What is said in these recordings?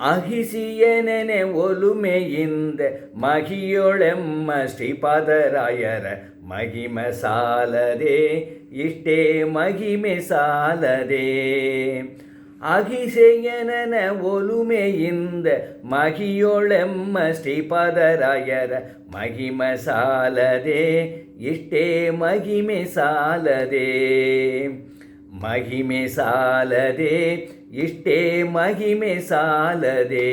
ಅಹಿಸಿಯನೆನೆ ಒಲುಮೆಯಿಂದ ಮಹಿಯೊಳೆಮ್ಮ ಶ್ರೀಪಾದರಾಯರ ಮಹಿಮೆ ಸಾಲದೆ, ಇಷ್ಟೇ ಮಹಿಮೆ ಸಾಲದೆ. ಅಹಿಸೆಯನನ ಒಲುಮೆಯಿಂದ ಮಹಿಯೊಳೆಮ್ಮ ಶ್ರೀಪಾದರಾಯರ ಮಹಿಮೆ ಸಾಲದೆ, ಇಷ್ಟೇ ಮಹಿಮೆ ಸಾಲದೆ. ಮಹಿಮೆ ಸಾಲದೆ, ಇಷ್ಟೇ ಮಹಿಮೆ ಸಾಲದೆ.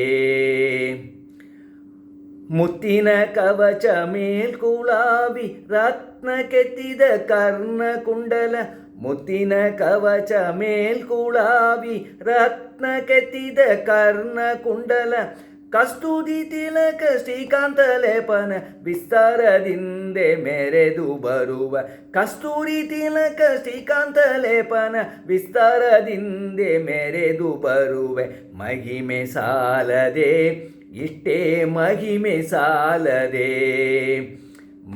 ಮುತ್ತಿನ ಕವಚ ಮೇಲ್ಕುಳಾವಿ ರತ್ನ ಕೆತ್ತಿದ ಕರ್ಣಕುಂಡಲ, ಮುತ್ತಿನ ಕವಚ ಮೇಲ್ಕುಳಾವಿ ರತ್ನ ಕೆತ್ತಿದ ಕರ್ಣಕುಂಡಲ, ಕಸ್ತೂರಿ ತಿಲಕ ಶ್ರೀಕಾಂತ ಲೇಪನ ವಿಸ್ತಾರದಿಂದೆ ಮೆರೆದು ಬರುವ, ಕಸ್ತೂರಿ ತಿಲಕ ಶ್ರೀಕಾಂತ ಲೇಪನ ವಿಸ್ತಾರದಿಂದೆ ಮೆರೆದು ಬರುವೆ. ಮಹಿಮೆ ಸಾಲದೆ, ಇಷ್ಟೇ ಮಹಿಮೆ ಸಾಲದೆ.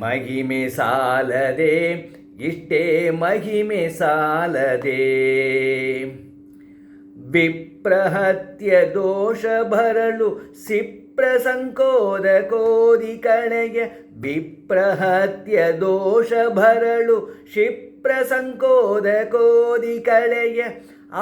ಮಹಿಮೆ ಸಾಲದೆ, ಇಷ್ಟೇ ಮಹಿಮೆ ಸಾಲದೆ. ವಿಪ್ರಹತ್ಯ ದೋಷ ಭರಳು ಸಿಪ್ರ ಸಂಕೋದ ಕೋದಿ ಕಳೆಯ, ವಿಪ್ರಹತ್ಯ ದೋಷ ಭರಳು ಕ್ಷಿಪ್ರ ಸಂಕೋದ ಕೋದಿ ಕಳೆಯ,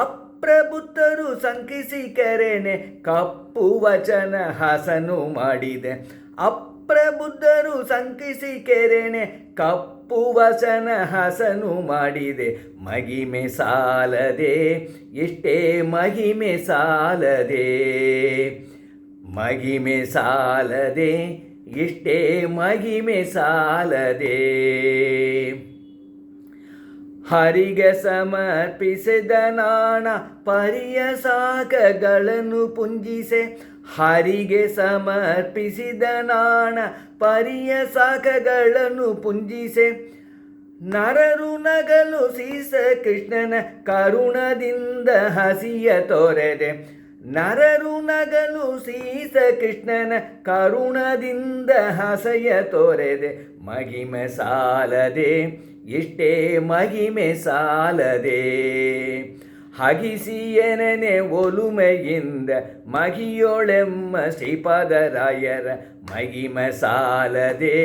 ಅಪ್ರಬುದ್ಧರು ಸಂಕಿಸಿ ಕೆರೆನೆ ಕಪ್ಪು ವಚನ ಹಸನು ಮಾಡಿದೆ. ಅಪ್ರಬುದ್ಧರು ಸಂಕಿಸಿ ಕೆರೆನೆ ಕಪ್ಪು ವಚನ ಹಸನು ಮಾಡಿದೆ. ಮಹಿಮೆ ಸಾಲದೆ, ಇಷ್ಟೇ ಮಹಿಮೆ ಸಾಲದೆ. ಮಹಿಮೆ ಸಾಲದೆ, ಇಷ್ಟೇ ಮಹಿಮೆ ಸಾಲದೆ. ಹರಿಗೆ ಸಮರ್ಪಿಸಿದ ನಾಣ ಪರಿಯ ಸಾಕಗಳನ್ನು ಪುಂಜಿಸೆ, ಹರಿಗೆ ಸಮರ್ಪಿಸಿದ ನಾಣ ಪರಿಯ ಸಾಕಗಳನ್ನು ಪುಂಜಿಸೆ. ನರರು ನಗಲು ಸೀಸ ಕೃಷ್ಣನ ಕರುಣದಿಂದ ಹಸಿಯ ತೊರೆದೆ, ನರರು ನಗಲು ಸೀಸ ಕೃಷ್ಣನ ಕರುಣದಿಂದ ಹಸೆಯ ತೊರೆದೆ. ಮಹಿಮೆ ಸಾಲದೆ, ಇಷ್ಟೇ ಮಹಿಮೆ ಸಾಲದೆ. ಹಗಿಸಿಯನನೆ ಒಲುಮೆಯಿಂದ ಮಹಿಯೊಳೆಮ್ಮ ಶ್ರೀಪಾದರಾಯರ ಮಹಿಮೆ ಸಾಲದೆ,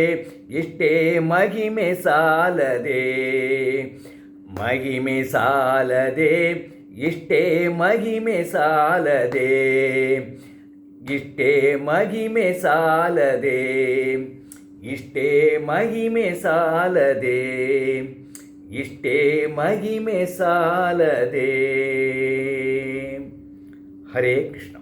ಇಷ್ಟೇ ಮಹಿಮೆ ಸಾಲದೆ. ಮಹಿಮೆ ಸಾಲದೆ, ಇಷ್ಟೇ ಮಹಿಮೆ ಸಾಲದೆ. ಇಷ್ಟೇ ಮಹಿಮೆ ಸಾಲದೆ, ಇಷ್ಟೇ ಮಹಿಮೆ ಸಾಲದೆ. ಇಷ್ಟೇ ಮಹಿಮೆ ಸಾಲದೆ. ಹರೇ ಕೃಷ್ಣ.